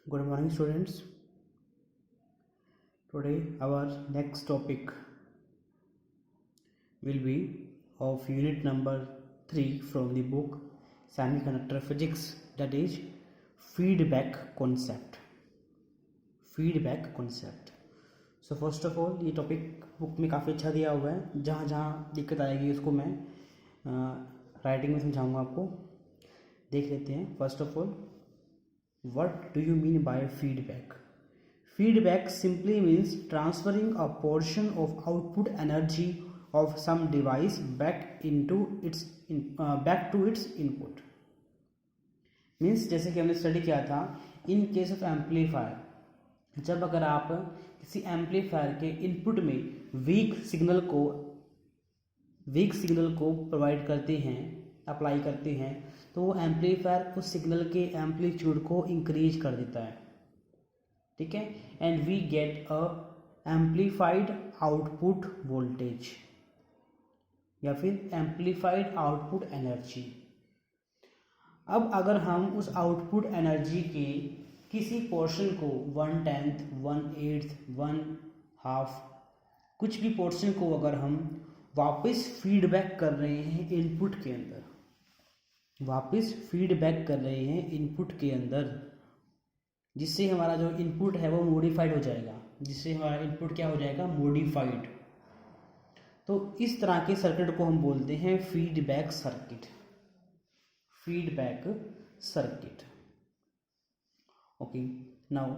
Good morning, students. Today, our next topic will be of unit number 3 from the book Semiconductor Physics, that is feedback concept. Feedback concept. So first of all, ये topic book में काफ़ी अच्छा दिया हुआ है. जहाँ जहाँ दिक्कत आएगी उसको मैं राइटिंग में समझाऊंगा आपको. देख लेते हैं. First of all, what do you mean by feedback? Feedback simply means transferring a portion of output energy of some device back to its input. Means जैसे कि हमने स्टडी किया था इन केस ऑफ एम्पलीफायर, जब अगर आप किसी amplifier के इनपुट में वीक सिग्नल को प्रोवाइड करते हैं, अप्लाई करते हैं, तो वो एम्पलीफायर उस सिग्नल के एम्पलीट्यूड को इंक्रीज कर देता है. ठीक है. And we get a amplified output voltage या फिर एम्पलीफाइड आउटपुट एनर्जी. अब अगर हम उस आउटपुट एनर्जी के किसी पोर्शन को 1/10, 1/8, 1/2 कुछ भी पोर्शन को अगर हम वापस फीडबैक कर रहे हैं इनपुट के अंदर, जिससे हमारा जो इनपुट है वो मॉडिफाइड हो जाएगा, मॉडिफाइड. तो इस तरह के सर्किट को हम बोलते हैं फीडबैक सर्किट. ओके. नाउ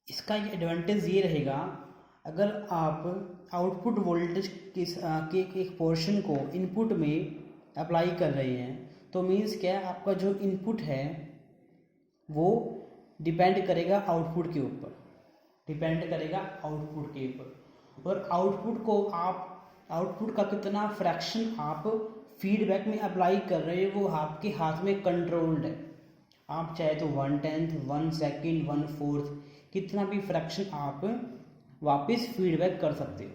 इसका एडवांटेज ये रहेगा, अगर आप आउटपुट वोल्टेज के एक पोर्शन को इनपुट में अप्लाई कर रहे हैं, तो मीन्स क्या, आपका जो इनपुट है वो डिपेंड करेगा आउटपुट के ऊपर, और आउटपुट का कितना फ्रैक्शन आप फीडबैक में अप्लाई कर रहे हो वो आपके हाथ में कंट्रोल्ड है. आप चाहे तो 1/10, 1 सेकेंड, 1/4 कितना भी फ्रैक्शन आप वापस फीडबैक कर सकते हो.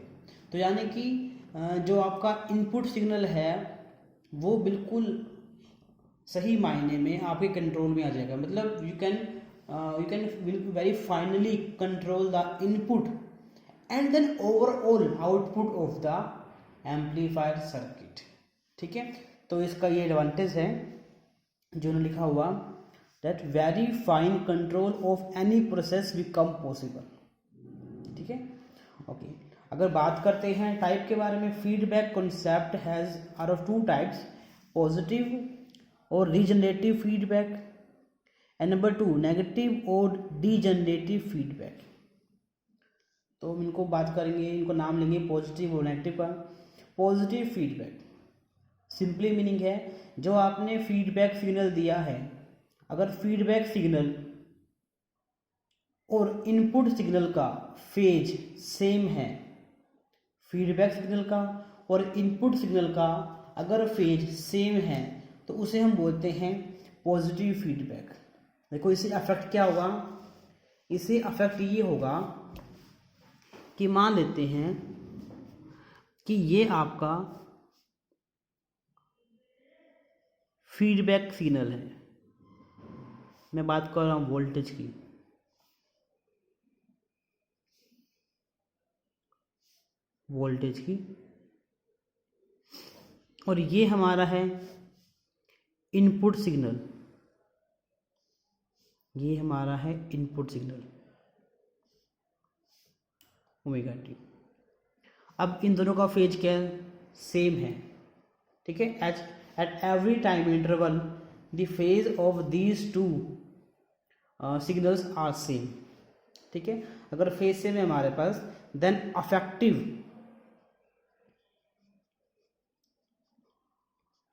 तो यानी कि जो आपका इनपुट सिग्नल है वो बिल्कुल सही मायने में आपके कंट्रोल में आ जाएगा. मतलब you can very finally control the input and then overall output of the amplifier circuit. ठीक है. तो इसका ये एडवांटेज है जो लिखा हुआ, that very fine control of any process become possible. ठीक है. ओके. अगर बात करते हैं टाइप के बारे में, feedback concept has are of 2 types, positive और regenerative feedback, and number 2 negative और डीजनरेटिव फीडबैक. तो हम इनको बात करेंगे, इनको नाम लेंगे पॉजिटिव और नेगेटिव का. पॉजिटिव फीडबैक सिंपली मीनिंग है, जो आपने फीडबैक सिग्नल दिया है, अगर फीडबैक सिग्नल और इनपुट सिग्नल का फेज सेम है, फीडबैक सिग्नल का और इनपुट सिग्नल का अगर फेज सेम है, तो उसे हम बोलते हैं पॉजिटिव फीडबैक. देखो इससे अफेक्ट क्या होगा, इससे अफेक्ट ये होगा कि मान लेते हैं कि ये आपका फीडबैक सिग्नल है, मैं बात कर रहा हूँ वोल्टेज की. और ये हमारा है इनपुट सिग्नल, ओमेगा टी. अब इन दोनों का फेज क्या है, सेम है. ठीक है. At every time interval the phase of these 2 signals are same. ठीक है. अगर फेज सेम है हमारे पास, देन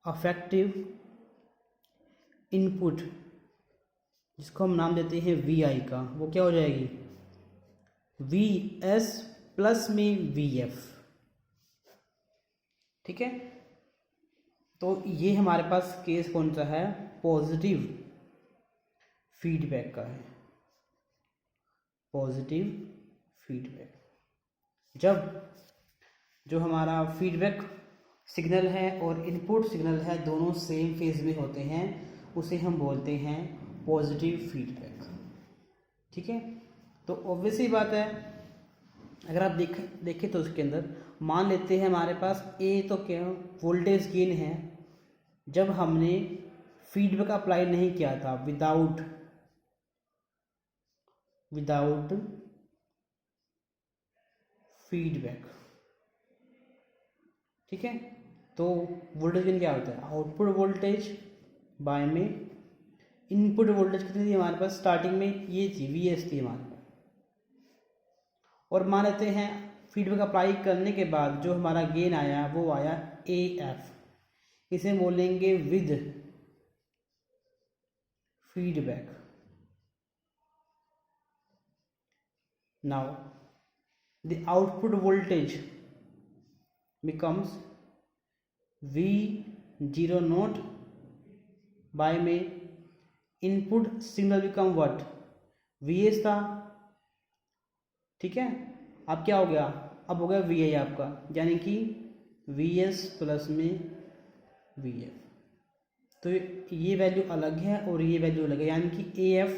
अफेक्टिव इनपुट, जिसको हम नाम देते हैं VI का, वो क्या हो जाएगी, VS प्लस में VF. ठीक है. तो ये हमारे पास केस कौन सा है, पॉजिटिव फीडबैक का है. पॉजिटिव फीडबैक, जब जो हमारा फीडबैक सिग्नल है और इनपुट सिग्नल है दोनों सेम फेज में होते हैं, उसे हम बोलते हैं पॉजिटिव फीडबैक. ठीक है, तो ऑब्वियस ही बात है, अगर आप देखें तो उसके अंदर मान लेते हैं हमारे पास ए तो क्या वोल्टेज गेन है जब हमने फीडबैक अप्लाई नहीं किया था, विदाउट फीडबैक। ठीक है, तो वोल्टेज गेन क्या होता है, आउटपुट वोल्टेज बाय में इनपुट वोल्टेज कितनी थी हमारे पास स्टार्टिंग में, ये थी Vs थी हमारे पास, और मान लेते हैं फीडबैक अप्लाई करने के बाद जो हमारा गेन आया वो आया AF, इसे बोलेंगे with feedback. Now the output voltage becomes V0 by में input signal become what, Vs था। ठीक है, अब क्या हो गया, अब हो गया Vi आपका, यानी कि Vs प्लस में Vf, तो ये वैल्यू अलग है और ये वैल्यू अलग है, यानी कि AF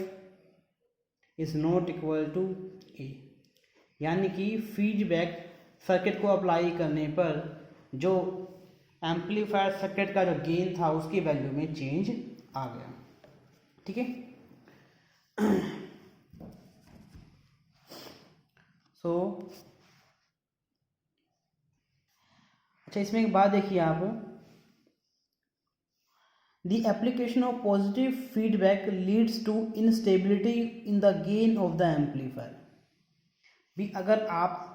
is not equal to A, यानी कि फीडबैक सर्किट को अप्लाई करने पर जो एम्पलीफायर सर्किट का जो गेन था उसकी वैल्यू में चेंज आ गया। ठीक है, सो अच्छा, इसमें एक बात देखिए आप, the application of positive feedback leads to instability in the gain of the amplifier. भी अगर आप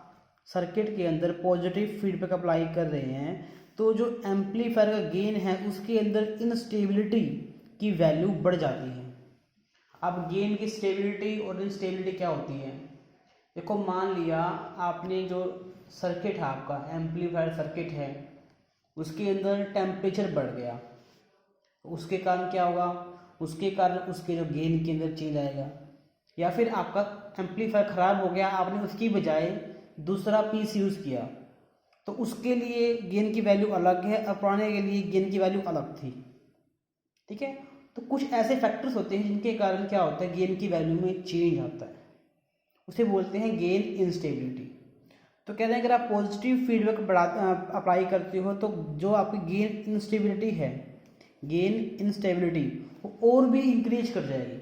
सर्किट के अंदर पॉजिटिव फीडबैक अप्लाई कर रहे हैं तो जो एम्पलीफायर का गेन है उसके अंदर इनस्टेबिलिटी की वैल्यू बढ़ जाती है। अब गेन की स्टेबिलिटी और इनस्टेबिलिटी क्या होती है, देखो मान लिया आपने जो सर्किट है आपका एम्पलीफायर सर्किट है उसके अंदर टेम्परेचर बढ़ गया, उसके कारण क्या होगा, उसके कारण उसके जो गेन के अंदर चेंज आएगा, या फिर आपका एम्पलीफायर ख़राब हो गया, आपने उसकी बजाय दूसरा पीस यूज़ किया तो उसके लिए गेन की वैल्यू अलग है और पुराने के लिए गेन की वैल्यू अलग थी। ठीक है, तो कुछ ऐसे फैक्टर्स होते हैं जिनके कारण क्या होता है गेन की वैल्यू में चेंज आता है, उसे बोलते हैं गेन इनस्टेबिलिटी। तो कहते हैं अगर आप पॉजिटिव फीडबैक अप्लाई करते हो तो जो आपकी गेन इनस्टेबिलिटी है, गेन इनस्टेबिलिटी वो और भी इंक्रीज कर जाएगी,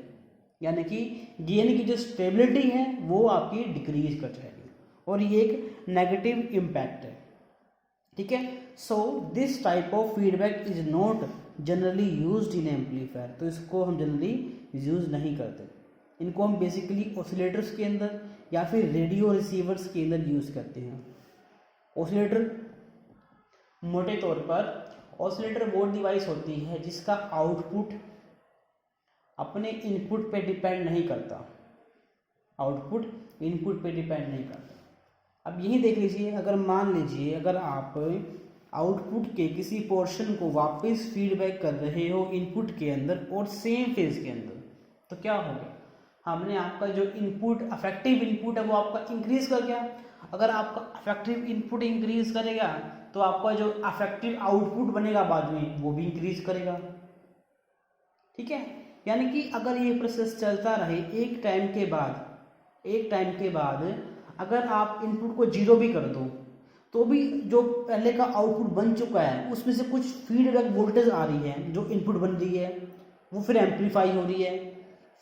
यानी कि गेन की जो स्टेबिलिटी है वो आपकी डिक्रीज कर जाएगी, और ये एक नेगेटिव इम्पैक्ट है। ठीक है, so this type of feedback is not generally used in amplifier, तो इसको हम जनरली यूज नहीं करते, इनको हम बेसिकली ऑसिलेटर्स के अंदर या फिर रेडियो रिसीवर्स के अंदर यूज करते हैं। ऑसिलेटर मोटे तौर पर ऑसिलेटर वो डिवाइस होती है जिसका आउटपुट अपने इनपुट पे डिपेंड नहीं करता, आउटपुट इनपुट पे डिपेंड नहीं करता। अब यही देख लीजिए, अगर मान लीजिए अगर आप आउटपुट के किसी पोर्शन को वापस फीडबैक कर रहे हो इनपुट के अंदर और सेम फेज के अंदर, तो क्या हो गया, हमने आपका जो इनपुट अफेक्टिव इनपुट है वो आपका इंक्रीज कर गया। अगर आपका अफेक्टिव इनपुट इंक्रीज करेगा तो आपका जो अफेक्टिव आउटपुट बनेगा बाद में वो भी इंक्रीज करेगा। ठीक है, यानी कि अगर ये प्रोसेस चलता रहे एक टाइम के बाद अगर आप इनपुट को जीरो भी कर दो तो भी जो पहले का आउटपुट बन चुका है उसमें से कुछ फीडबैक वोल्टेज आ रही है, जो इनपुट बन रही है वो फिर एम्पलीफाई हो रही है,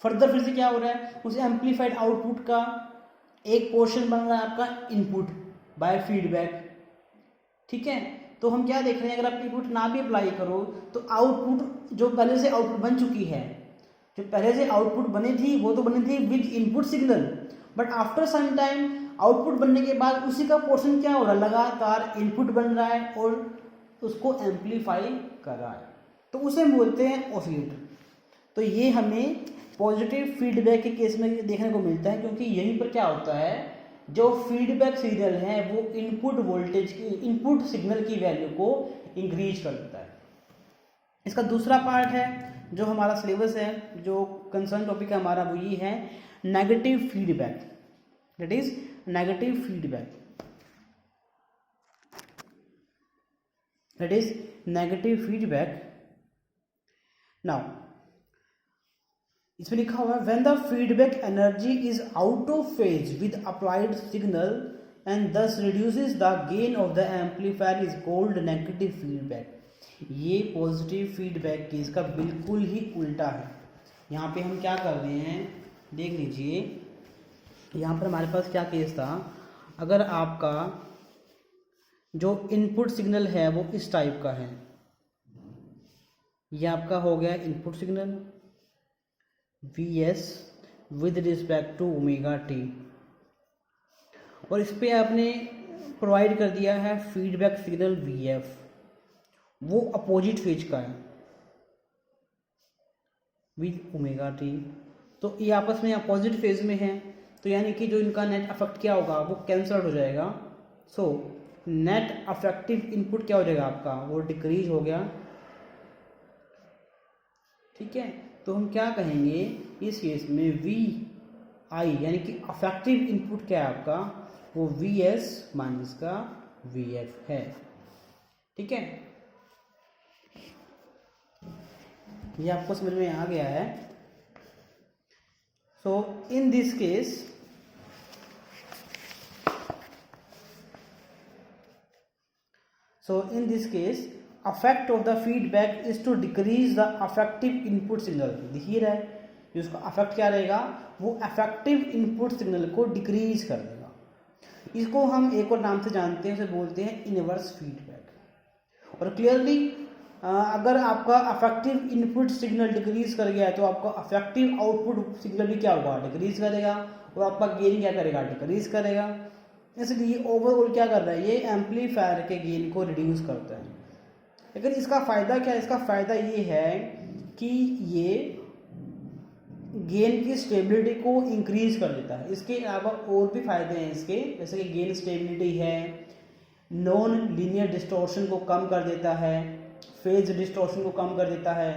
फर्दर फिर से क्या हो रहा है, उस एम्पलीफाइड आउटपुट का एक पोर्शन बन रहा है आपका इनपुट बाय फीडबैक। ठीक है, तो हम क्या देख रहे हैं, अगर आप इनपुट ना भी अप्लाई करो तो आउटपुट जो पहले से आउटपुट बन चुकी है, जो पहले से आउटपुट बनी थी वो तो बनी थी with input signal, but after some time output बनने के बाद उसी का पोर्शन क्या हो रहा है, लगातार इनपुट बन रहा है और उसको एम्पलीफाई कर रहा है, तो उसे बोलते हैं ऑसिलेटर। तो ये हमें पॉजिटिव फीडबैक के केस में देखने को मिलता है, क्योंकि यहीं पर क्या होता है, जो फीडबैक सिग्नल है वो इनपुट वोल्टेज की इनपुट सिग्नल की वैल्यू को इंक्रीज कर देता है। इसका दूसरा पार्ट है जो हमारा सिलेबस है, जो कंसर्न टॉपिक है हमारा, वो ये है negative feedback, that is negative feedback, that is negative feedback. Now इसमें लिखा हुआ है when the feedback energy is out of phase with applied signal and thus reduces the gain of the amplifier is called negative feedback. ये positive feedback case का बिल्कुल ही उल्टा है। यहाँ पे हम क्या कर रहे हैं देख लीजिए, यहाँ पर हमारे पास क्या केस था, अगर आपका जो इनपुट सिग्नल है वो इस टाइप का है, ये आपका हो गया input signal Vs with respect to omega t, और इस पे आपने प्रोवाइड कर दिया है फीडबैक सिग्नल Vf, वो अपोजिट फेज का है विद ओमेगा टी। तो ये आपस में अपोजिट फेज में है, तो यानी कि जो इनका नेट अफेक्ट क्या होगा वो कैंसल आउट हो जाएगा। सो नेट अफेक्टिव इनपुट क्या हो जाएगा आपका, वो डिक्रीज हो गया। ठीक है, तो हम क्या कहेंगे इस केस में वी आई यानी कि अफेक्टिव इनपुट क्या है आपका, वो वी एस माइनस का वी एफ है। ठीक है, ये आपको समझ में आ गया है। So in this case effect of the feedback is to decrease the affective input signal। दिख ही रहा है जो उसका अफेक्ट क्या रहेगा, वो अफेक्टिव इनपुट सिग्नल को डिक्रीज कर देगा। इसको हम एक और नाम से जानते हैं, उसे बोलते हैं इनवर्स फीडबैक। और क्लियरली अगर आपका अफेक्टिव इनपुट सिग्नल डिक्रीज कर गया है तो आपका अफेक्टिव आउटपुट सिग्नल भी क्या होगा, डिक्रीज करेगा, और आपका गेन क्या करेगा, डिक्रीज करेगा। इसलिए ओवरऑल क्या कर रहा है, ये एम्पलीफायर के गेन को रिड्यूस करता है। लेकिन इसका फ़ायदा क्या है, इसका फ़ायदा ये है कि ये गेन की स्टेबिलिटी को इंक्रीज कर देता है। इसके अलावा और भी फ़ायदे हैं इसके, जैसे कि गेन स्टेबिलिटी है, नॉन लीनियर डिस्टॉर्शन को कम कर देता है, फेज डिस्टॉर्शन को कम कर देता है,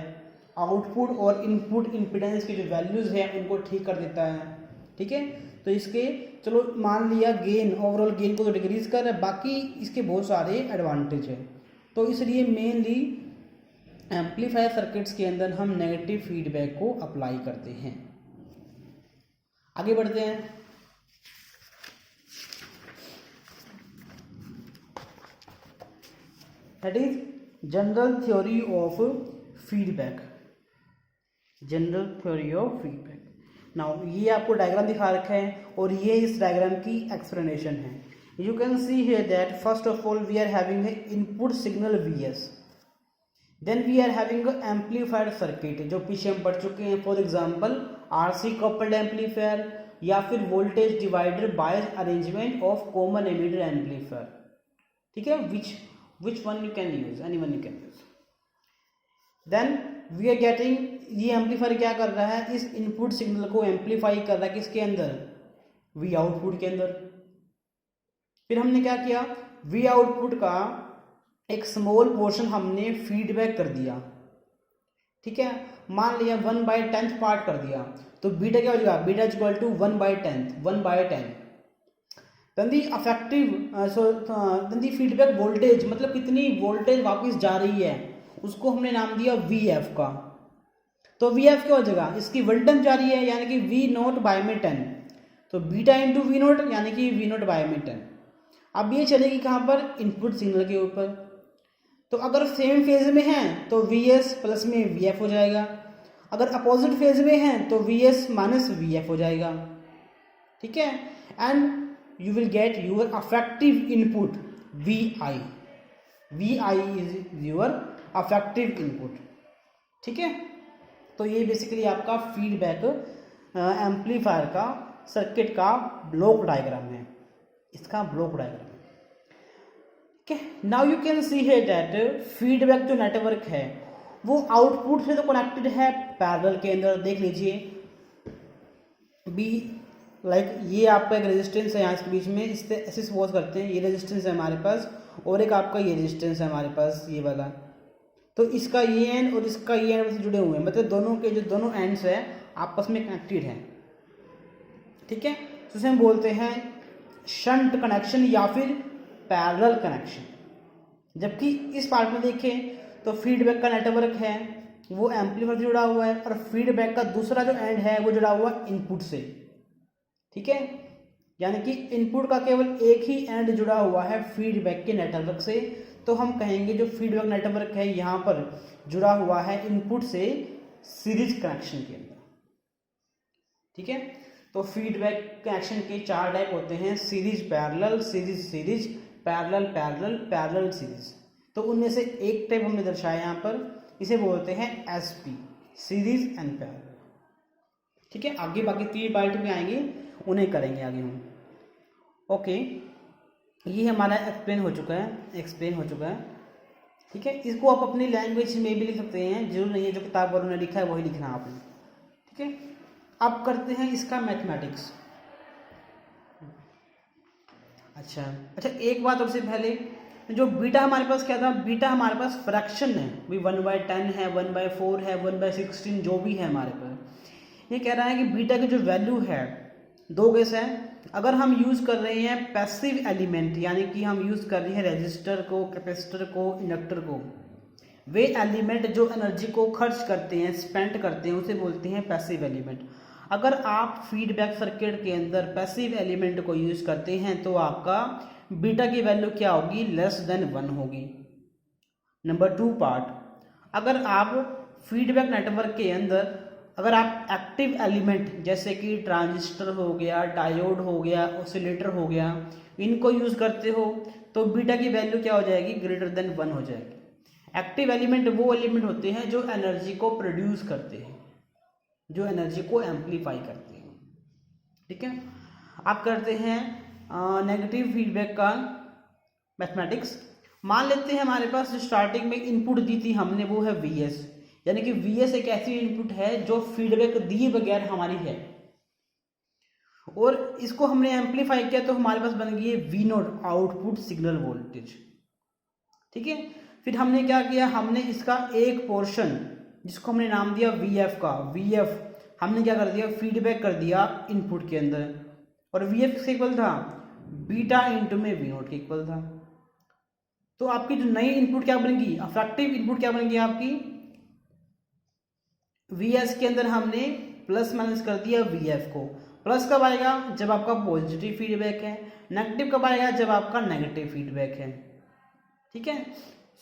आउटपुट और इनपुट इम्पीडेंस की जो वैल्यूज़ हैं उनको ठीक कर देता है। ठीक है, तो इसके चलो मान लिया गेन, ओवरऑल गेन को तो डिक्रीज कर रहा है, बाकी इसके बहुत सारे एडवांटेज हैं। तो इसलिए मेनली एम्पलीफायर सर्किट्स के अंदर हम नेगेटिव फीडबैक को अप्लाई करते हैं। आगे बढ़ते हैं। That is general theory of feedback. General theory of feedback. Now ये आपको डायग्राम दिखा रखा है और ये इस डायग्राम की एक्सप्लेनेशन है। You can see here that first of all we are having a input signal Vs, then we are having a amplified circuit जो पीछे हम पढ़ चुके हैं, for example RC coupled amplifier या फिर voltage divider bias arrangement of common emitter amplifier. ठीक है, which one you can use, anyone you can use। then we are getting, ये एम्पलीफायर क्या कर रहा है, इस इनपुट सिग्नल को एम्पलीफाई कर रहा है किसके अंदर, V आउटपुट के अंदर। फिर हमने क्या किया, V आउटपुट का एक स्मॉल पोर्शन हमने फीडबैक कर दिया। ठीक है, मान लिया 1/10 पार्ट कर दिया, तो बीटा क्या हो जाएगा, beta equal to 1/10। Then the effective then the feedback voltage, मतलब कितनी वोल्टेज वापस जा रही है, उसको हमने नाम दिया Vf का। तो Vf क्या हो जाएगा, इसकी 1/10 जा रही है यानी कि V0/10, तो बीटा इंटू V0 यानी कि V0/10। अब ये चलेगी कहाँ पर, इनपुट सिग्नल के ऊपर। तो अगर सेम फेज में हैं तो Vs प्लस में Vf हो जाएगा, अगर अपोजिट फेज में हैं तो Vs माइनस Vf हो जाएगा। ठीक है, and you will get your effective input Vi is your effective input. ठीक है, तो ये बेसिकली आपका फीडबैक एम्पलीफायर का सर्किट का ब्लॉक डायग्राम है, इसका ब्लॉक डायग्राम। ठीक है, नाउ यू कैन सी है दैट फीडबैक जो नेटवर्क है वो आउटपुट से तो कनेक्टेड है पैरेलल के अंदर। देख लीजिए बी लाइक ये आपका एक रेजिस्टेंस है यहाँ इसके बीच में, इससे ऐसे सपोज करते हैं ये रेजिस्टेंस है हमारे पास और एक आपका ये रेजिस्टेंस है हमारे पास ये वाला। तो इसका ये एंड और इसका ये एंड जुड़े हुए हैं, मतलब दोनों के जो दोनों एंड्स है आपस में कनेक्टेड हैं। ठीक है, तो उसे हम बोलते हैं शंट कनेक्शन या फिर पैरेलल कनेक्शन। जबकि इस पार्ट में देखें तो फीडबैक का नेटवर्क है, वो एम्पलीफायर से जुड़ा हुआ है और फीडबैक का दूसरा जो एंड है वो जुड़ा हुआ इनपुट से। ठीक है, यानी कि इनपुट का केवल एक ही एंड जुड़ा हुआ है फीडबैक के नेटवर्क से, तो हम कहेंगे जो फीडबैक नेटवर्क है यहाँ पर जुड़ा हुआ है इनपुट से सीरीज कनेक्शन के अंदर। ठीक है, तो फीडबैक कनेक्शन के 4 टाइप होते हैं, series parallel, series series, parallel parallel, parallel series. तो उनमें से एक टाइप हमने दर्शाया यहाँ पर, इसे बोलते हैं एसपी, सीरीज एंड पैरेलल। ठीक है, आगे बाकी 3 पार्ट में आएंगे, उन्हें करेंगे आगे हम। ओके, ये हमारा एक्सप्लेन हो चुका है। ठीक है, इसको आप अपनी लैंग्वेज में भी लिख सकते हैं, जरूर नहीं है जो किताब वालों ने लिखा है वही लिखना आपने। ठीक है, अब करते हैं इसका मैथमेटिक्स। अच्छा, एक बात सबसे पहले, जो बीटा हमारे पास क्या था, बीटा हमारे पास फ्रैक्शन है, भी 1/10 है, 1/4 है, 1/16 जो भी है हमारे पास। ये कह रहा है कि बीटा की जो वैल्यू है, 2 केस है, अगर हम यूज़ कर रहे हैं पैसिव एलिमेंट, यानी कि हम यूज़ कर रहे हैं रेजिस्टर को, कैपेसिटर को, इंडक्टर को, वे एलिमेंट जो एनर्जी को खर्च करते हैं, स्पेंड करते हैं, उसे बोलते हैं पैसिव एलिमेंट। अगर आप फीडबैक सर्किट के अंदर पैसिव एलिमेंट को यूज़ करते हैं तो आपका बीटा की वैल्यू क्या होगी, लेस देन 1 होगी। नंबर 2 पार्ट, अगर आप फीडबैक नेटवर्क के अंदर अगर आप एक्टिव एलिमेंट जैसे कि ट्रांजिस्टर हो गया, डायोड हो गया, ऑसिलेटर हो गया, इनको यूज़ करते हो तो बीटा की वैल्यू क्या हो जाएगी, ग्रेटर देन 1 हो जाएगी। एक्टिव एलिमेंट वो एलिमेंट होते हैं जो एनर्जी को प्रोड्यूस करते हैं, जो एनर्जी को एम्पलीफाई करते हैं। ठीक है, आप करते हैं नेगेटिव फीडबैक का मैथमेटिक्स। मान लेते हैं हमारे पास जो स्टार्टिंग में इनपुट दी थी हमने वो है Vs, यानी कि Vs एक ऐसी इनपुट है जो फीडबैक दिए बगैर हमारी है, और इसको हमने एम्पलीफाई किया तो हमारे पास बन गई है V0, आउटपुट सिग्नल वोल्टेज। ठीक है, फिर हमने क्या किया, हमने इसका एक पोर्शन जिसको हमने नाम दिया Vf का, Vf हमने क्या कर दिया, फीडबैक कर दिया इनपुट के अंदर, और Vf किसके इक्वल था, बीटा इंटू में V0 के इक्वल था। तो आपकी जो नई इनपुट क्या बनेगी, अफेक्टिव इनपुट क्या बनेगी आपकी, Vs के अंदर हमने प्लस माइनस कर दिया Vf को। प्लस कब आएगा, जब आपका पॉजिटिव फीडबैक है, नेगेटिव कब आएगा, जब आपका नेगेटिव फीडबैक है। ठीक है,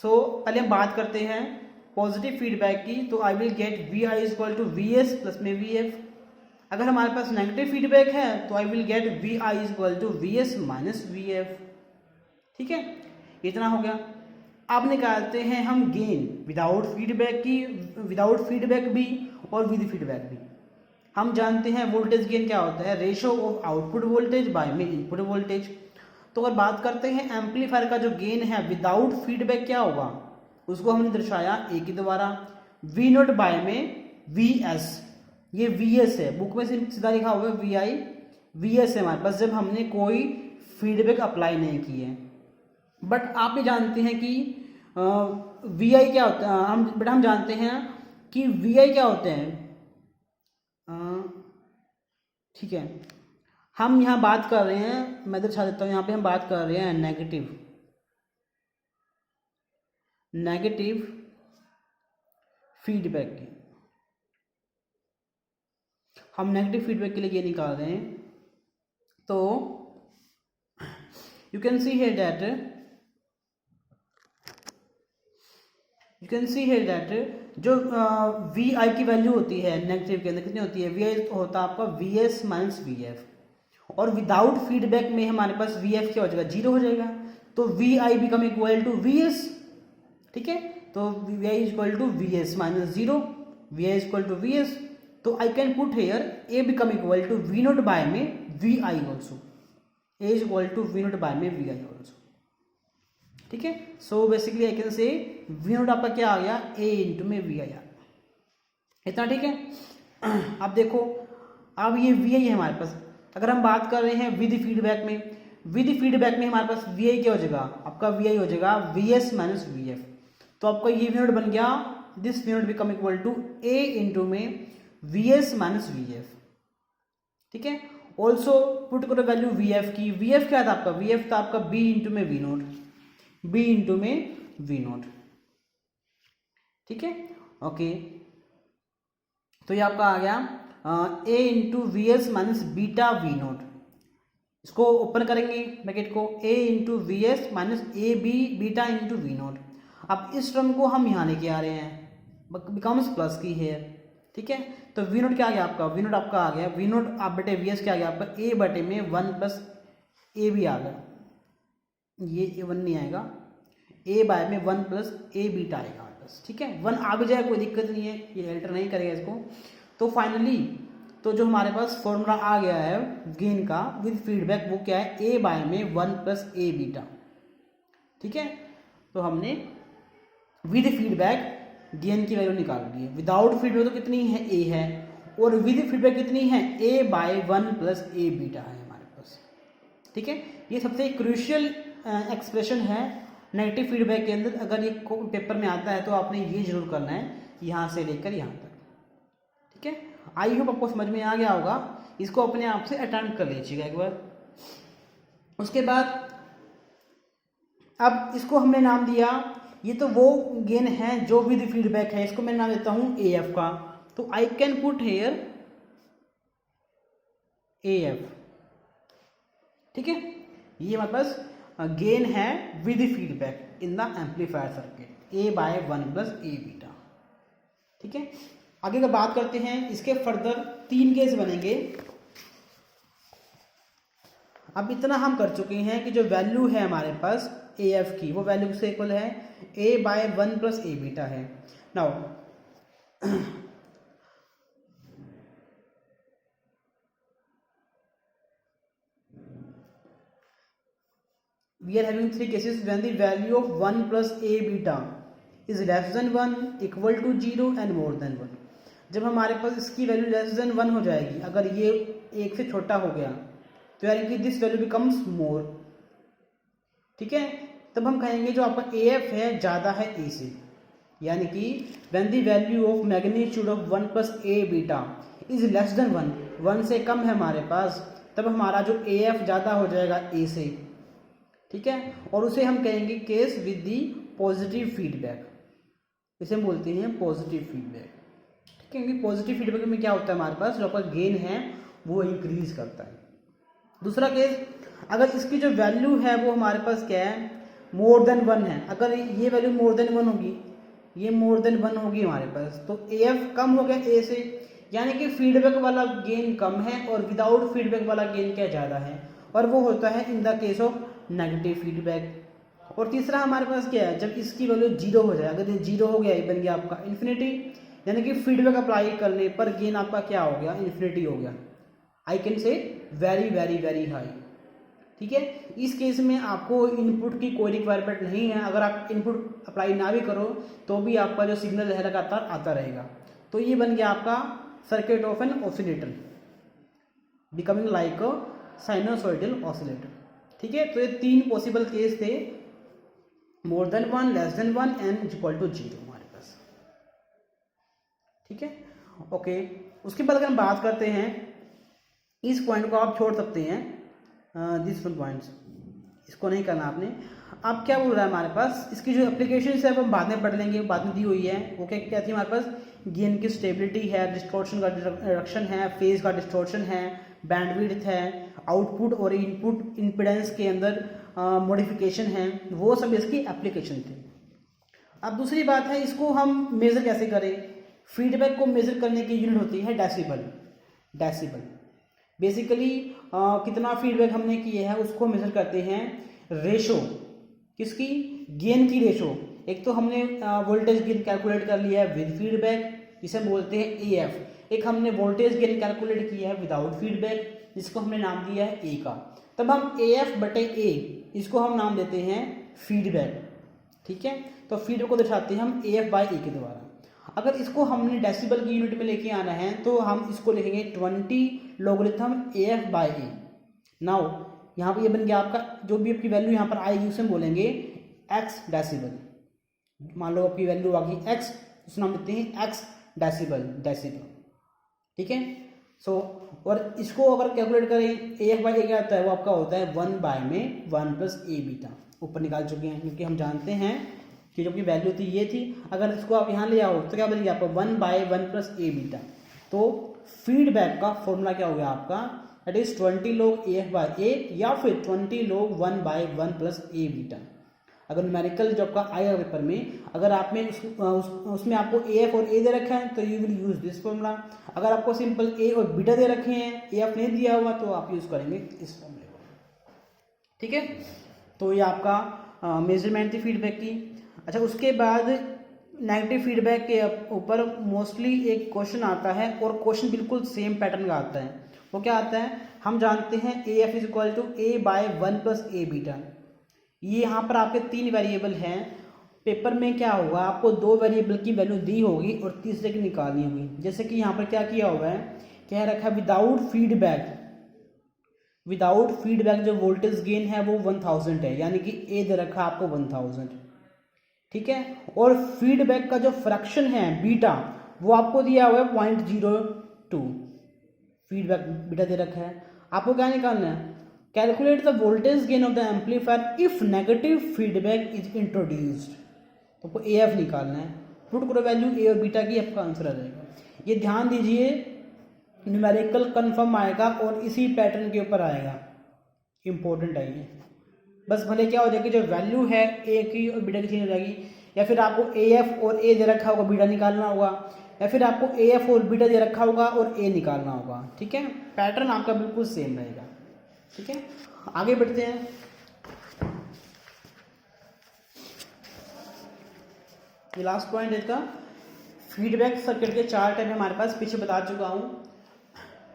सो पहले हम बात करते हैं पॉजिटिव फीडबैक की, तो I will get Vi equal to Vs plus में Vf। अगर हमारे पास नेगेटिव फीडबैक है तो I will get Vi equal to Vs minus Vf। ठीक है, इतना हो गया। अब निकालते हैं हम गेन विदाउट फीडबैक भी और विद फीडबैक भी। हम जानते हैं वोल्टेज गेन क्या होता है, ratio of output voltage bye में इनपुट वोल्टेज। तो अगर बात करते हैं एम्पलीफायर का जो गेन है विदाउट फीडबैक क्या होगा, उसको हमने दर्शाया ए के द्वारा, V0 बाय में Vs। ये Vs है, बुक में सीधा लिखा हुआ है Vi, Vs है हमारे पास जब हमने कोई फीडबैक अप्लाई नहीं की है। बट आप ये जानते हैं कि Vi क्या होता है, हम जानते हैं कि Vi क्या होते हैं। ठीक है, हम यहाँ बात कर रहे हैं, मैं दर्शा देता हूँ, यहाँ पे हम बात कर रहे हैं नेगेटिव फीडबैक की। हम नेगेटिव फीडबैक के लिए ये निकाल रहे हैं, तो you can see here that जो Vi की वैल्यू होती है नेगेटिव के अंदर कितनी होती है, Vi होता है आपका Vs माइनस Vf, और विदाउट फीडबैक में हमारे पास Vf क्या हो जाएगा, 0 हो जाएगा, तो Vi become equal to Vs। ठीक है, तो Vi equal to Vs minus 0, Vi equal to Vs, तो I can put here A become equal to V0 by में Vi also, A is equal to V0 by में Vi also. ठीक है, so basically I can say V0 आपका क्या आ गया, A into में Vi आ गया। इतना ठीक है। अब देखो, अब ये Vi है हमारे पास, अगर हम बात कर रहे हैं विद फीडबैक में हमारे पास Vi क्या हो जाएगा, आपका Vi हो जाएगा Vs माइनस Vf। तो आपका ये V0 बन गया, this V0 become equal to A into में Vs माइनस Vf। ठीक है, ऑल्सो पुट करो वैल्यू Vf की, Vf क्या था आपका, Vf था आपका B इंटू में V0, B इंटू में V0। ठीक है, ओके, तो ये आपका आ गया A into V S minus beta V naught. इसको ओपन करेंगे ब्रैकेट को, A into V S minus A B beta into V naught. अब इस टर्म को हम यहाँ लेके आ रहे हैं, बिकम्स प्लस की है, ठीक है। तो वी नोट क्या आ गया आपका, वी नोट आपका आ गया, वी नोट आप बटे वी एस क्या आ गया आपका, ए बटे में 1 प्लस ए बी आ गया, ये ए 1 नहीं आएगा, ए बाय में 1 प्लस ए बीटा आएगा बस, ठीक है। 1 आ भी जाए कोई दिक्कत नहीं है, ये एल्टर नहीं करेगा इसको। तो फाइनली तो जो हमारे पास फॉर्मूला आ गया है गेन का विद फीडबैक, वो क्या है, ए बाय में 1 प्लस ए बीटा, ठीक है। तो हमने विद फीडबैक गेन की वैल्यू निकाल ली है। विदाउट फीडबैक तो कितनी है, ए है, और विद फीडबैक कितनी है, ए बाय 1 प्लस ए बीटा है हमारे पास, ठीक है। ये सबसे क्रूशियल एक्सप्रेशन है नेगेटिव फीडबैक के अंदर। अगर ये पेपर में आता है तो आपने ये जरूर करना है, यहाँ से लेकर यहाँ तक, ठीक है। आई होप आपको समझ में आ गया होगा। इसको अपने आप से अटेम्प्ट कर लीजिएगा एक बार। उसके बाद अब इसको हमने नाम दिया, ये तो वो गेन है जो विद फीडबैक है, इसको मैं नाम देता हूं ए एफ का। तो I can put here A F, ठीक है। ये हमारे पास गेन है with feedback in the amplifier circuit, A by 1 plus A beta, ठीक है। आगे का बात करते हैं, इसके फर्दर 3 केस बनेंगे। अब इतना हम कर चुके हैं कि जो वैल्यू है हमारे पास ए एफ की, वो वैल्यू से इक्वल है ए बाय 1 प्लस ए बीटा है। Now we are having 3 cases when the value of 1 plus a beta is less than 1, equal to 0 and more than 1। जब हमारे पास इसकी वैल्यू लेस देन 1 हो जाएगी, अगर ये 1 से छोटा हो गया तो यानी कि दिस वैल्यू बिकम्स मोर, ठीक है। तब हम कहेंगे जो आपका ए एफ है ज़्यादा है ए से, यानी कि when the value of magnitude of 1 plus A beta is less than 1 से कम है हमारे पास, तब हमारा जो ए एफ ज़्यादा हो जाएगा ए से, ठीक है। और उसे हम कहेंगे case with the positive feedback, इसे हम बोलते हैं पॉजिटिव फीडबैक, ठीक है। क्योंकि पॉजिटिव फीडबैक में क्या होता है, हमारे पास जो आपका गेन है वो इंक्रीज करता है। दूसरा केस, अगर इसकी जो वैल्यू है वो हमारे पास क्या है, मोर देन 1 है। अगर ये वैल्यू मोर देन 1 होगी, ये मोर देन 1 होगी हमारे पास, तो ए एफ कम हो गया ए से, यानी कि फीडबैक वाला गेन कम है और विदाउट फीडबैक वाला गेन क्या ज़्यादा है, और वो होता है in the case of negative feedback. और तीसरा हमारे पास क्या है, जब इसकी वैल्यू 0 हो जाए, अगर ये 0 हो गया, ये बन गया आपका इन्फिनिटी, यानी कि फीडबैक अप्लाई करने पर गेन आपका क्या हो गया, इन्फिनिटी हो गया। I can say very very very high, ठीक है। इस केस में आपको इनपुट की कोई रिक्वायरमेंट नहीं है, अगर आप इनपुट अप्लाई ना भी करो तो भी आपका जो सिग्नल है लगातार आता रहेगा। तो ये बन गया आपका circuit of an oscillator becoming like a sinusoidal oscillator, ठीक है। तो ये 3 पॉसिबल केस थे, more than 1, less than 1 and equal to 0 हमारे पास, ठीक है। ओके, उसके बाद अगर हम बात करते हैं, इस पॉइंट को आप छोड़ सकते हैं, दिस वन पॉइंट्स, इसको नहीं करना आपने। अब क्या बोल रहा है हमारे पास, इसकी जो एप्लीकेशन है वो हम बाद में पढ़ लेंगे, बाद में दी हुई है। वो क्या थी हमारे पास, गेन की स्टेबिलिटी है, डिस्टॉर्शन का रिडक्शन है, फेज का डिस्टॉर्शन है, बैंडविड्थ है, आउटपुट और इनपुट इम्पीडेंस के अंदर मॉडिफिकेशन है, वो सब इसकी एप्लीकेशन थी। अब दूसरी बात है, इसको हम मेज़र कैसे करें। फीडबैक को मेज़र करने की यूनिट होती है डेसिबल। डेसिबल बेसिकली कितना फीडबैक हमने किए हैं उसको मेज़र करते हैं रेशो, किसकी, गेन की रेशो। एक तो हमने वोल्टेज गेन कैलकुलेट कर लिया है विद फीडबैक, जिसे हम बोलते हैं ए एफ। एक हमने वोल्टेज गेन कैलकुलेट किया है विदाउट फीडबैक, जिसको हमने नाम दिया है ए का। तब हम ए एफ बटे ए, इसको हम नाम देते हैं फीडबैक, ठीक है। तो फीडबैक को दर्शाते हैं हम ए एफ बाई ए के द्वारा। अगर इसको हमने डेसिबल की यूनिट में लेके आना है तो हम इसको लिखेंगे 20 logarithm A F by A. Now यहाँ पर ये बन गया आपका, जो भी आपकी वैल्यू यहाँ पर आएगी उसे हम बोलेंगे एक्स डेसिबल। मान लो आपकी वैल्यू आ गई एक्स, उसे नाम देते हैं एक्स डेसिबल, डेसिबल, ठीक है। सो और इसको अगर कैलकुलेट करें, ए एफ बाई ए क्या होता है, वो आपका होता है 1 बाय में 1 प्लस ए बीटा। ऊपर निकाल चुके हैं क्योंकि हम जानते हैं कि जो की वैल्यू थी ये थी, अगर इसको आप यहाँ ले आओ तो क्या बनेगी आपको 1/1 + a बीटा। तो फीडबैक का फॉर्मूला क्या हो गया आपका, दैट इज 20 log AF/A या फिर 20 log 1/1 + a बीटा। अगर न्यूमेरिकल जो आपका आएगा पेपर में, अगर आप में उसमें आपको AF और A दे रखा है तो you will use this formula. अगर आपको सिंपल A और बीटा दे रखे हैं, AF नहीं दिया हुआ, तो आप यूज करेंगे इस फॉर्मूले को। ठीक है, तो ये आपका मेजरमेंट थी फीडबैक की। अच्छा, उसके बाद नेगेटिव फीडबैक के ऊपर मोस्टली एक क्वेश्चन आता है और क्वेश्चन बिल्कुल सेम पैटर्न का आता है। वो क्या आता है, हम जानते हैं AF = A/1 + a बीटा। ये यहाँ पर आपके 3 वेरिएबल हैं। पेपर में क्या होगा, आपको 2 वेरिएबल की वैल्यू दी होगी और तीसरे की निकालनी होगी। जैसे कि यहाँ पर क्या किया हुआ है, क्या रखा है, विदाउट फीडबैक जो वोल्टेज गेन है वो 1000 है, यानी कि A दे रखा है आपको 1000। ठीक है, और फीडबैक का जो फ्रैक्शन है बीटा वो आपको दिया हुआ है 0.02, फीडबैक बीटा दे रखा है। आपको क्या निकालना है, calculate the voltage gain of the amplifier if negative feedback is introduced. तो आपको AF निकालना है, पुट करो वैल्यू A और बीटा की, आपका आंसर आ जाएगा। ये ध्यान दीजिए, न्यूमेरिकल कंफर्म आएगा और इसी पैटर्न के ऊपर आएगा, इंपॉर्टेंट है ये। बस भले क्या हो जाएगी, जो वैल्यू है A की और बीटा की चेंज हो जाएगी, या फिर आपको AF और A दे रखा होगा, बीटा निकालना होगा, या फिर आपको AF और बीटा दे रखा होगा और A निकालना होगा। ठीक है, पैटर्न आपका बिल्कुल सेम रहेगा। ठीक है, आगे बढ़ते हैं। ये लास्ट पॉइंट है इसका, फीडबैक सर्किट के 4 टाइप हमारे पास, पीछे बता चुका हूं।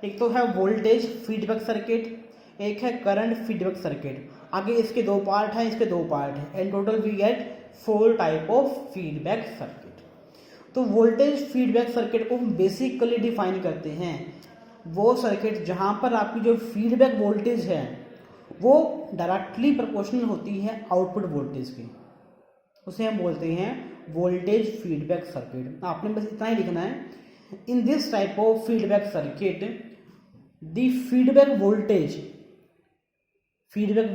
एक तो है वोल्टेज फीडबैक सर्किट, एक है करंट फीडबैक सर्किट। आगे इसके 2 पार्ट हैं, इसके 2 पार्ट हैं, and total we get 4 type of feedback circuit. तो वोल्टेज फीडबैक सर्किट को हम बेसिकली डिफाइन करते हैं वो सर्किट जहां पर आपकी जो फीडबैक वोल्टेज है वो डायरेक्टली प्रोपोर्शनल होती है आउटपुट वोल्टेज की, उसे हम बोलते हैं वोल्टेज फीडबैक सर्किट। आपने बस इतना ही लिखना है, in this type of feedback circuit the feedback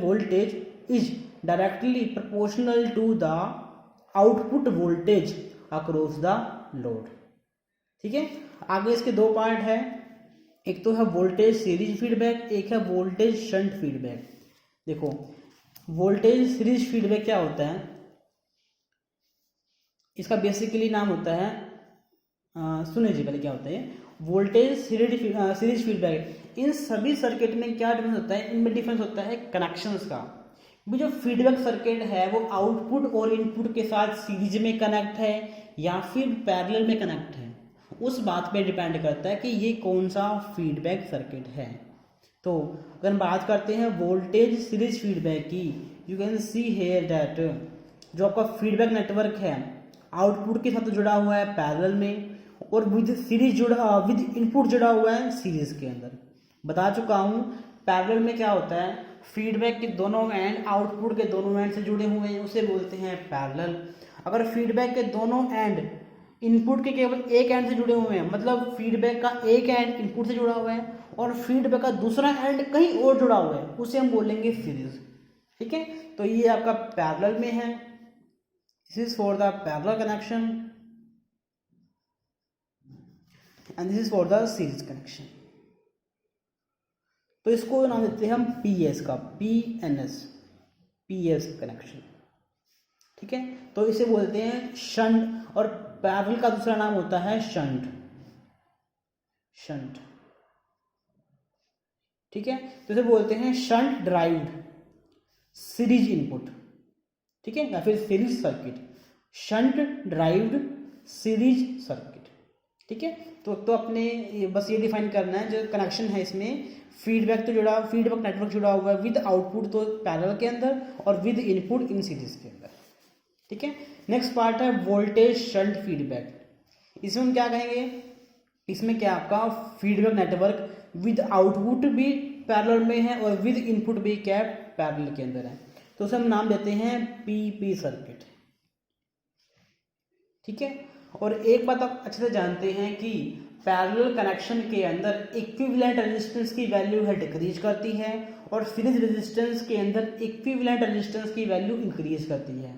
voltage is directly proportional to the output voltage across the load. ठीक है, आगे इसके 2 पार्ट है, एक तो है वोल्टेज सीरीज फीडबैक, एक है वोल्टेज शंट फीडबैक। देखो, वोल्टेज सीरीज फीडबैक क्या होता है, इसका बेसिकली नाम होता है, सुनिए जी पहले क्या होता है वोल्टेज सीरीज फीडबैक। इन सभी सर्किट में क्या डिफरेंस होता है, इनमें डिफरेंस होता है कनेक्शंस का। जो फीडबैक सर्किट है वो आउटपुट और इनपुट के साथ सीरीज में कनेक्ट है या फिर पैरेलल में कनेक्ट है, उस बात पे डिपेंड करता है कि ये कौन सा फीडबैक सर्किट है। तो अगर हम बात करते हैं वोल्टेज सीरीज फीडबैक की, you can see here that जो आपका फीडबैक नेटवर्क है आउटपुट के साथ जुड़ा हुआ है पैरेलल में, और विद इनपुट जुड़ा हुआ है सीरीज के अंदर। बता चुका हूँ पैरेलल में क्या होता है, फीडबैक के दोनों एंड आउटपुट के दोनों एंड से जुड़े हुए हैं, उसे बोलते हैं पैरेलल। अगर फीडबैक के दोनों एंड इनपुट के केवल एक एंड से जुड़े हुए हैं, मतलब फीडबैक का एक एंड इनपुट से जुड़ा हुआ है और फीडबैक का दूसरा एंड कहीं और जुड़ा हुआ है, उसे हम बोलेंगे सीरीज। ठीक है, तो ये आपका पैरेलल में है, this is for the parallel connection and this is for the series connection. तो इसको नाम देते हैं हम PS का, PS कनेक्शन। ठीक है, तो इसे बोलते हैं शंट, और पैरेलल का दूसरा नाम होता है शंट। ठीक है, तो इसे बोलते हैं शंट ड्राइव्ड सीरीज इनपुट। ठीक है, या फिर series circuit, shunt derived series circuit. ठीक है, तो अपने बस ये डिफाइन करना है, जो कनेक्शन है इसमें फीडबैक नेटवर्क जुड़ा हुआ है विद आउटपुट तो पैरेलल के अंदर और विद इनपुट इन सीरीज के अंदर। ठीक है, नेक्स्ट पार्ट है वोल्टेज शंट फीडबैक। इसमें हम क्या कहेंगे, इसमें क्या आपका फीडबैक नेटवर्क विद आउटपुट भी पैरेलल में है और विद इनपुट भी क्या पैरेलल के अंदर है, तो उसे हम नाम देते हैं PP सर्किट। ठीक है, और एक बात आप अच्छे से जानते हैं कि पैरेलल कनेक्शन के अंदर इक्विवेलेंट रेजिस्टेंस की वैल्यू है डिक्रीज करती है और सीरीज रेजिस्टेंस के अंदर इक्विवेलेंट रेजिस्टेंस की वैल्यू इंक्रीज करती है।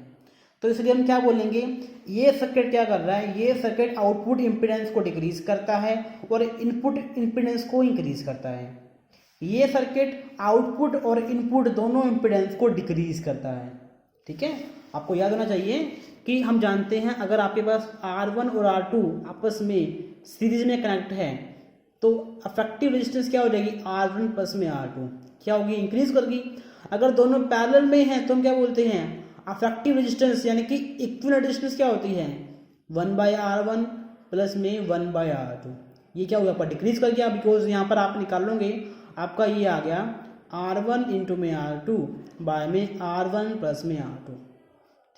तो इसलिए हम क्या बोलेंगे, ये सर्किट क्या कर रहा है, ये सर्किट आउटपुट इम्पीडेंस को डिक्रीज करता है और इनपुट इम्पीडेंस को इंक्रीज करता है। ये सर्किट आउटपुट और इनपुट दोनों इम्पीडेंस को डिक्रीज करता है। ठीक है, आपको याद होना चाहिए कि हम जानते हैं अगर आपके पास R1 और R2 आपस में सीरीज में कनेक्ट है तो अफेक्टिव रेजिस्टेंस क्या हो जाएगी, R1 प्लस में R2 क्या होगी, इंक्रीज करेगी। अगर दोनों पैरेलल में हैं तो हम क्या बोलते हैं, अफेक्टिव रेजिस्टेंस यानी कि इक्विवेलेंट रेजिस्टेंस क्या होती है, 1/R1 प्लस में 1/R2। ये क्या होगा, आपका डिक्रीज कर गया, बिकॉज यहाँ पर आप निकाल लोगे आपका ये आ गया R1 इंटू में R2 बाय में R1 प्लस में R2।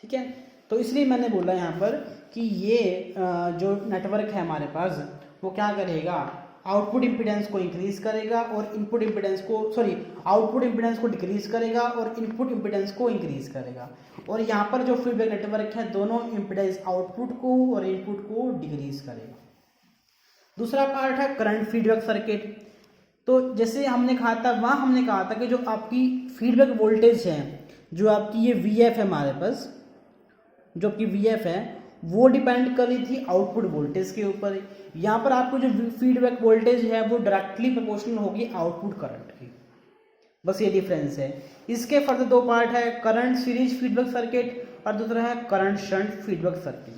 ठीक है, तो इसलिए मैंने बोला यहाँ पर कि ये जो नेटवर्क है हमारे पास वो क्या करेगा, आउटपुट इम्पीडेंस को इंक्रीज करेगा और इनपुट इम्पीडेंस को आउटपुट इम्पीडेंस को डिक्रीज करेगा और इनपुट इम्पीडेंस को इंक्रीज करेगा। और यहाँ पर जो फीडबैक नेटवर्क है दोनों इम्पीडेंस आउटपुट को और इनपुट को डिक्रीज करेगा। दूसरा पार्ट है करंट फीडबैक सर्किट। तो जैसे हमने कहा था, वहाँ हमने कहा था कि जो आपकी फीडबैक वोल्टेज है, जो आपकी ये VF है हमारे पास, जो आपकी VF है वो डिपेंड कर रही थी आउटपुट वोल्टेज के ऊपर। यहाँ पर आपको जो फीडबैक वोल्टेज है वो डायरेक्टली प्रोपोर्शनल होगी आउटपुट करंट की, बस ये डिफरेंस है। इसके फर्दर दो पार्ट है, करंट सीरीज फीडबैक सर्किट और दूसरा है करंट शंट फीडबैक सर्किट।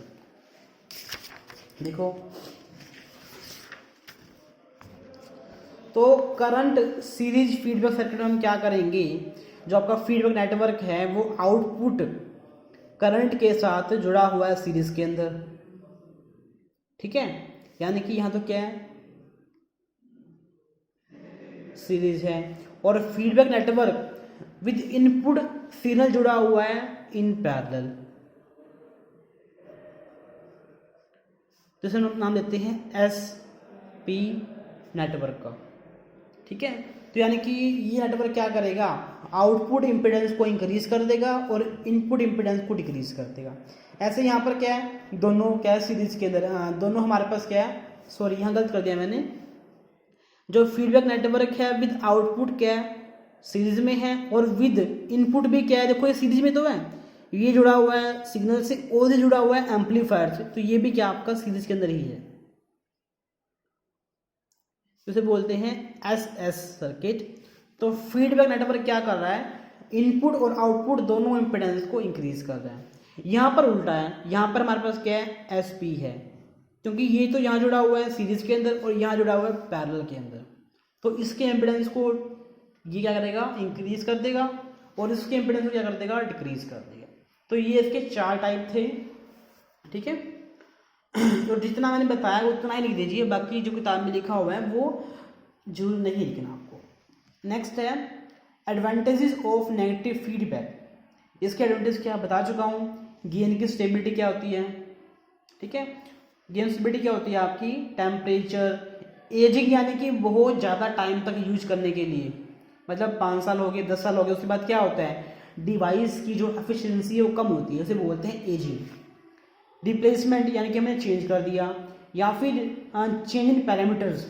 देखो तो करंट सीरीज फीडबैक सर्किट में हम क्या करेंगे, जो आपका फीडबैक नेटवर्क है वो आउटपुट करंट के साथ जुड़ा हुआ है सीरीज के अंदर। ठीक है, यानी कि यहां तो क्या है, सीरीज है और feedback network with input signal जुड़ा हुआ है इन पैरेलल। जैसे नाम देते हैं SP नेटवर्क का। ठीक है, तो यानी कि ये नेटवर्क क्या करेगा, आउटपुट इम्पीडेंस को इंक्रीज कर देगा और इनपुट इम्पीडेंस को डिक्रीज कर देगा। ऐसे यहाँ पर क्या है, दोनों क्या है सीरीज के अंदर, दोनों हमारे पास क्या है, सॉरी यहाँ गलत कर दिया मैंने, जो फीडबैक नेटवर्क है विद आउटपुट क्या है सीरीज में है और विद इनपुट भी क्या है, देखो ये सीरीज में तो है, ये जुड़ा हुआ है सिग्नल से और ये जुड़ा हुआ है एम्पलीफायर से, तो ये भी क्या आपका सीरीज के अंदर ही है। उसे बोलते हैं SS सर्किट। तो फीडबैक नेटवर्क क्या कर रहा है, इनपुट और आउटपुट दोनों इम्पीडेंस को इंक्रीज कर रहा है। यहाँ पर उल्टा है, यहाँ पर हमारे पास क्या है SP है, क्योंकि ये तो यहाँ जुड़ा हुआ है सीरीज के अंदर और यहाँ जुड़ा हुआ है पैरेलल के अंदर, तो इसके इम्पीडेंस को ये क्या करेगा, इंक्रीज कर देगा और इसके इम्पीडेंस को क्या कर देगा, डिक्रीज कर देगा। तो ये इसके 4 टाइप थे। ठीक है, तो जितना मैंने बताया उतना ही लिख दीजिए, बाकी जो किताब में लिखा हुआ है वो जरूर नहीं लिखना आपको। नेक्स्ट है एडवांटेजेस ऑफ नेगेटिव फीडबैक। इसके एडवांटेज क्या बता चुका हूँ, गेन की स्टेबिलिटी क्या होती है। ठीक है, गेन स्टेबिलिटी क्या होती है आपकी, टेम्परेचर, एजिंग यानी कि बहुत ज़्यादा टाइम तक यूज करने के लिए, मतलब 5 साल हो गए 10 साल हो गए, उसके बाद क्या होता है डिवाइस की जो एफिशिएंसी है वो कम होती है, उसे बोलते हैं एजिंग। रिप्लेसमेंट यानी कि हमने चेंज कर दिया, या फिर चेंज इन पैरामीटर्स।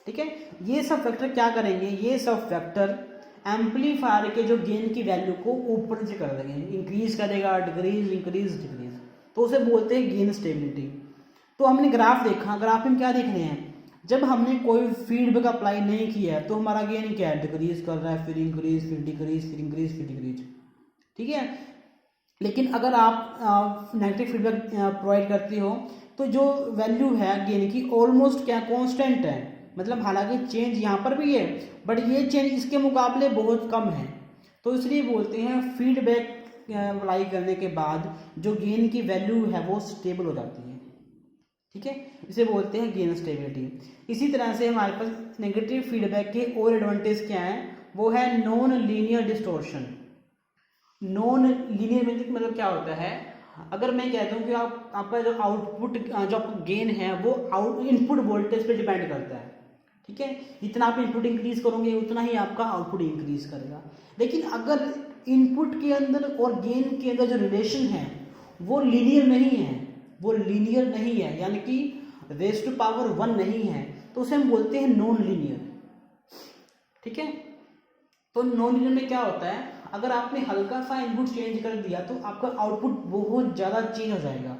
ठीक है, ये सब फैक्टर क्या करेंगे, ये सब फैक्टर एम्पलीफायर के जो गेन की वैल्यू को ऊपर से कर देंगे, इंक्रीज करेगा, डिक्रीज इंक्रीज डिक्रीज, तो उसे बोलते हैं गेन स्टेबिलिटी। तो हमने ग्राफ देखा, ग्राफ में क्या देख रहे हैं, जब हमने कोई फीडबैक अप्लाई नहीं किया है तो हमारा गेन क्या है, डिक्रीज कर रहा है, फिर इंक्रीज, फिर डिक्रीज, फिर इंक्रीज, फिर डिक्रीज। ठीक है, लेकिन अगर आप नेगेटिव फीडबैक प्रोवाइड करते हो तो जो वैल्यू है गेन की ऑलमोस्ट क्या कांस्टेंट है, मतलब हालांकि चेंज यहाँ पर भी है बट ये चेंज इसके मुकाबले बहुत कम है, तो इसलिए बोलते हैं फीडबैक अप्लाई करने के बाद जो गेन की वैल्यू है वो स्टेबल हो जाती है। ठीक है, इसे बोलते हैं गेन स्टेबिलिटी। इसी तरह से हमारे पास नेगेटिव फीडबैक के और एडवांटेज क्या है, वो है non linear distortion. Non linear मतलब क्या होता है, अगर मैं कहता हूँ कि आपका जो आउटपुट जो आपका गेन है वो इनपुट वोल्टेज पे डिपेंड करता है। ठीक है, जितना आप इनपुट इंक्रीज करोगे उतना ही आपका आउटपुट इंक्रीज करेगा। लेकिन अगर इनपुट के अंदर और गेन के अंदर जो रिलेशन है वो लीनियर नहीं है, वो लीनियर नहीं है यानी कि रेज़ टू पावर 1 नहीं है, तो उसे हम बोलते हैं नॉन लीनियर। ठीक है, तो नॉन लीनियर में क्या होता है, अगर आपने हल्का सा इनपुट चेंज कर दिया तो आपका आउटपुट बहुत ज़्यादा चेंज हो जाएगा,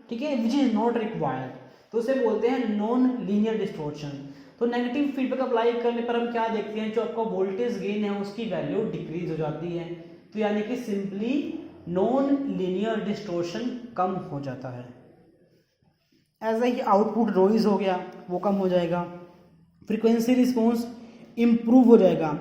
ठीक है, विच इज़ नॉट रिक्वायर्ड। तो उसे बोलते हैं नॉन लीनियर डिस्टॉर्शन। तो नेगेटिव फीडबैक अप्लाई करने पर हम क्या देखते हैं, जो आपका वोल्टेज गेन है उसकी वैल्यू डिक्रीज हो जाती है। तो यानी कि सिंपली नॉन लीनियर डिस्टॉर्शन कम हो जाता है। ऐसा ही आउटपुट नॉइज हो गया वो कम हो जाएगा, फ्रीक्वेंसी रिस्पॉन्स इम्प्रूव हो जाएगा।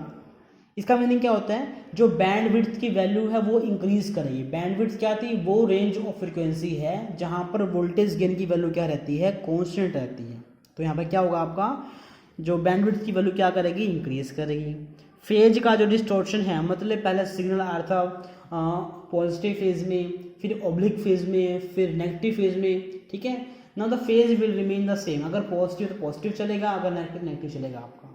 इसका मीनिंग क्या होता है, जो बैंड विड्थ की वैल्यू है वो इंक्रीज करेगी। बैंड विड्थ क्या थी, वो रेंज ऑफ फ्रीक्वेंसी है जहां पर वोल्टेज गेन की वैल्यू क्या रहती है, कांस्टेंट रहती है। तो यहाँ पर क्या होगा, आपका जो बैंड विड्थ की वैल्यू क्या करेगी, इंक्रीज करेगी। फेज का जो डिस्टॉर्शन है, मतलब पहले सिग्नल आ रहा था पॉजिटिव फेज में, फिर ऑब्लिक फेज में, फिर नेगेटिव फेज में, ठीक है। Now the phase will remain the same, अगर पॉजिटिव तो पॉजिटिव चलेगा, अगर नेगेटिव नेगेटिव चलेगा आपका।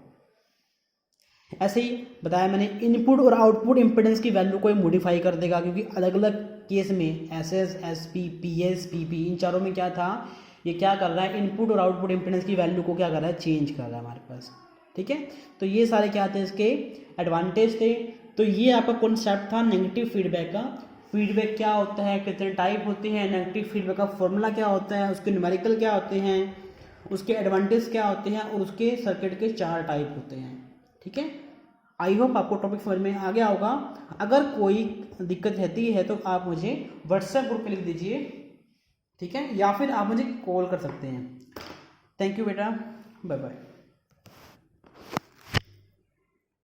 ऐसे ही बताया मैंने, इनपुट और आउटपुट इंपेडेंस की वैल्यू को मॉडिफाई कर देगा, क्योंकि अलग अलग केस में SS, SP, PS, PP इन चारों में क्या था, ये क्या कर रहा है, इनपुट और आउटपुट इंपेडेंस की वैल्यू को क्या कर रहा है, चेंज कर रहा है हमारे पास, ठीक है। तो ये सारे क्या थे, इसके एडवांटेज थे। तो ये आपका कॉन्सेप्ट था नेगेटिव फीडबैक का। फीडबैक क्या होता है, कितने टाइप होते हैं, नेगेटिव फीडबैक का फॉर्मूला क्या होता है, उसके न्यूमेरिकल क्या होते हैं, उसके एडवांटेज क्या होते हैं, और उसके सर्किट के 4 टाइप होते हैं, ठीक है। आई होप आपको टॉपिक समझ में आ गया होगा। अगर कोई दिक्कत रहती है तो आप मुझे व्हाट्सएप ग्रुप पे लिख दीजिए, ठीक है, या फिर आप मुझे कॉल कर सकते हैं। थैंक यू बेटा, बाय बाय।